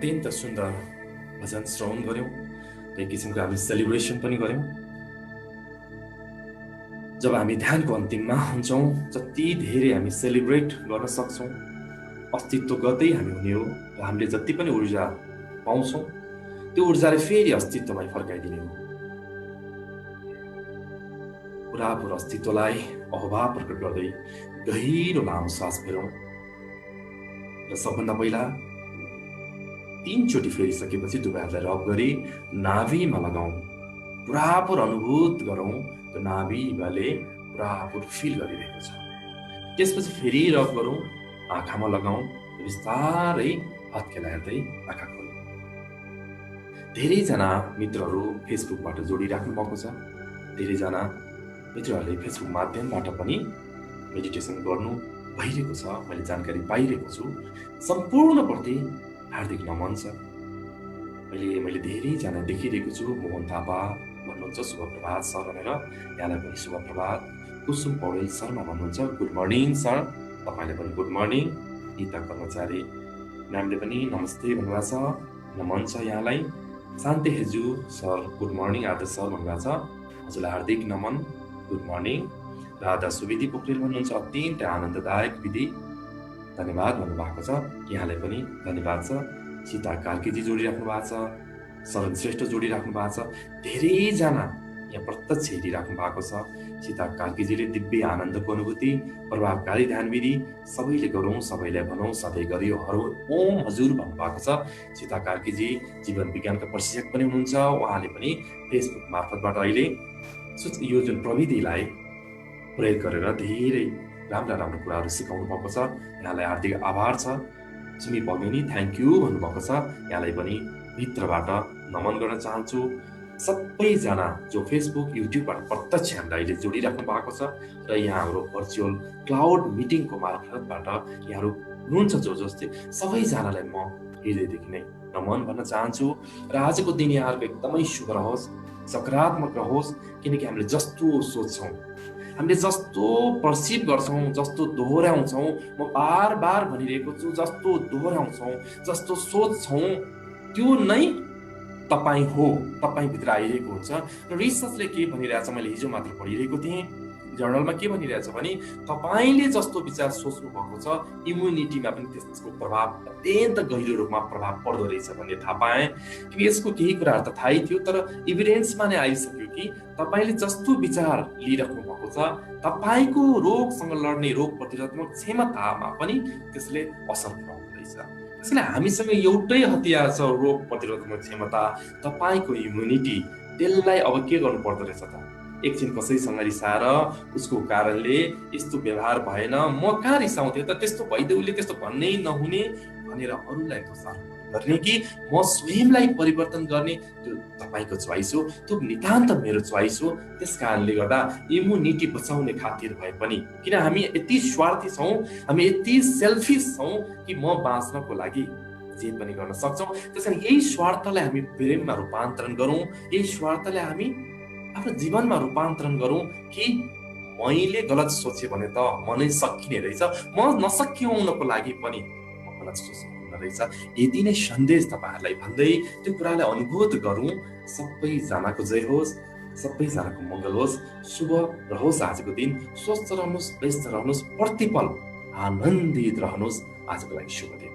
[SPEAKER 2] अत्यन्त सुन्दर भजन श्रवण गऱ्यौँ, एक किसिमको हामी सेलिब्रेसन पनि गऱ्यौँ। जब हामी ध्यानको अन्तिममा हुन्छौँ, जति धेरै हामी सेलिब्रेट गर्न सक्छौँ, अस्तित्वगतै हामी हुने हो र हामीले जति पनि ऊर्जा पाउँछौँ त्यो ऊर्जाले फेरि अस्तित्वमै फर्काइदिने हो। पुरापुर अस्तित्वलाई अभाव प्रकट गर्दै गहिरो लामो सास फेरौँ र सबभन्दा पहिला 3 चोटि फेरिसकेपछि दुवै हातलाई रब गरी नाभिमा लगाउँ, पुरापुर अनुभूत गरौँ त्यो नाभिले पुरापुर फिल गरिरहेको छ। त्यसपछि फेरि रब गरौँ, आँखामा लगाउँ, बिस्तारै हत्केला हेर्दै आँखा खोलौँ। धेरैजना मित्रहरू फेसबुकबाट जोडिराख्नु भएको छ, धेरैजना मित्रहरूले फेसबुक माध्यमबाट पनि मेडिटेसन गर्नु भइरहेको छ, मैले जानकारी पाइरहेको छु। सम्पूर्णप्रति हार्दिक नमन छ। मैले धेरैजना देखिरहेको छु। मोहन थापा भन्नुहुन्छ शुभ प्रभात सर भनेर, यहाँलाई पनि शुभ प्रभात। कुसुम पौडेल शर्मा भन्नुहुन्छ गुड मर्निङ सर, तपाईँलाई पनि गुड मर्निङ। गीता कर्मचारी म्यामले पनि नमस्ते भन्नुभएको छ, नमन छ यहाँलाई। शान्ति हेजु सर गुड मर्निङ, आदर्श सर भन्नुभएको छ, हजुरलाई हार्दिक नमन, गुड मर्निङ। राधा सुविधि पोखरेल भन्नुहुन्छ अत्यन्तै आनन्ददायक विधि, धन्यवाद भन्नुभएको छ, यहाँलाई पनि धन्यवाद छ। सीता कार्कीजी जोडिराख्नु भएको छ, शरण श्रेष्ठ जोडिराख्नु भएको छ, धेरैजना यहाँ प्रत्यक्ष हेरिराख्नु भएको छ। सीता कार्कीजीले दिव्य आनन्दको अनुभूति, प्रभावकारी ध्यान विधि सबैले गरौँ, सबैलाई भनौँ, सबै गरियो हरो ओम हजुर भन्नुभएको छ। सीता कार्कीजी जीवन विज्ञानका प्रशिक्षक पनि हुनुहुन्छ, उहाँले पनि फेसबुक मार्फतबाट अहिले यो जुन प्रविधिलाई प्रयोग गरेर धेरै राम्रा कुराहरू सिकाउनु भएको छ, यहाँलाई हार्दिक आभार छ। सुमी पगेनी थ्याङ्क यू भन्नुभएको छ, यहाँलाई पनि भित्रबाट नमन गर्न चाहन्छु। सबैजना जो फेसबुक युट्युबबाट प्रत्यक्ष हामीलाई अहिले जोडिराख्नु भएको छ र यहाँ हाम्रो भर्चुअल क्लाउड मिटिङको मार्फतबाट यहाँहरू हुनुहुन्छ जो जस्तै सबैजनालाई म हृदयदेखि नै नमन भन्न चाहन्छु। र आजको दिन यहाँहरूको एकदमै शुभ रहोस्, सकारात्मक रहोस्, किनकि हामीले जस्तो सोच्छौँ, हामीले जस्तो पर्सिभ गर्छौँ, जस्तो दोहोऱ्याउँछौँ, म बार भनिरहेको छु, जस्तो दोहोऱ्याउँछौँ, जस्तो सोच्छौँ त्यो नै तपाईँ हो, तपाईँभित्र आइरहेको हुन्छ। र रिसर्चले के भनिरहेछ, मैले हिजो मात्र पढिरहेको थिएँ, जर्नलमा के भनिरहेछ भने तपाईँले जस्तो विचार सोच्नु भएको छ इम्युनिटीमा पनि त्यसको प्रभाव अत्यन्त गहिरो रूपमा प्रभाव पर्दो रहेछ भन्ने थाहा पाएँ। कि यसको केही कुराहरू त थाहै थियो, तर इभिडेन्समा नै आइसक्यो कि तपाईँले जस्तो विचार लिइराख्नु भएको छ तपाईँको रोगसँग लड्ने रोग प्रतिरोधक क्षमतामा पनि त्यसले असर पुर्याउँदो रहेछ। त्यसैले हामीसँग एउटै हतियार छ, रोग प्रतिरोधक क्षमता, तपाईँको इम्युनिटी। त्यसलाई अब के गर्नु पर्दो रहेछ त, एकछिन कसैसँग रिसाएर उसको कारणले यस्तो व्यवहार भएन, म कहाँ रिसाउँथेँ त, त्यस्तो भइदियो, उसले त्यस्तो भन्नै नहुने भनेर अरूलाई दोषारोप गर्ने कि म स्वयंलाई परिवर्तन गर्ने, त्यो तपाईँको चोइस हो, त्यो नितान्त मेरो चोइस हो। त्यस कारणले गर्दा इम्युनिटी बचाउने खातिर भए पनि, किन हामी यति स्वार्थी छौँ, हामी यति सेल्फिस छौँ कि म बाँच्नको लागि जे पनि गर्न सक्छौँ। त्यसैले यही स्वार्थलाई हामी प्रेममा रूपान्तरण गरौँ, यही स्वार्थलाई हामी आफ्नो जीवनमा रूपान्तरण गरौँ कि मैले गलत सोचेँ भने त म नै सकिने रहेछ, म नसकिउनको लागि पनि म गलत सोच्नु रहेछ। यति नै सन्देश तपाईँहरूलाई भन्दै त्यो कुरालाई अनुभूत गरौँ। सबैजनाको जय होस्, सबैजनाको मङ्गल होस्, शुभ रहोस् आजको दिन। स्वस्थ रहनुहोस्, व्यस्त रहनुहोस्, प्रतिपल आनन्दित रहनुहोस्। आजको लागि शुभ दिन।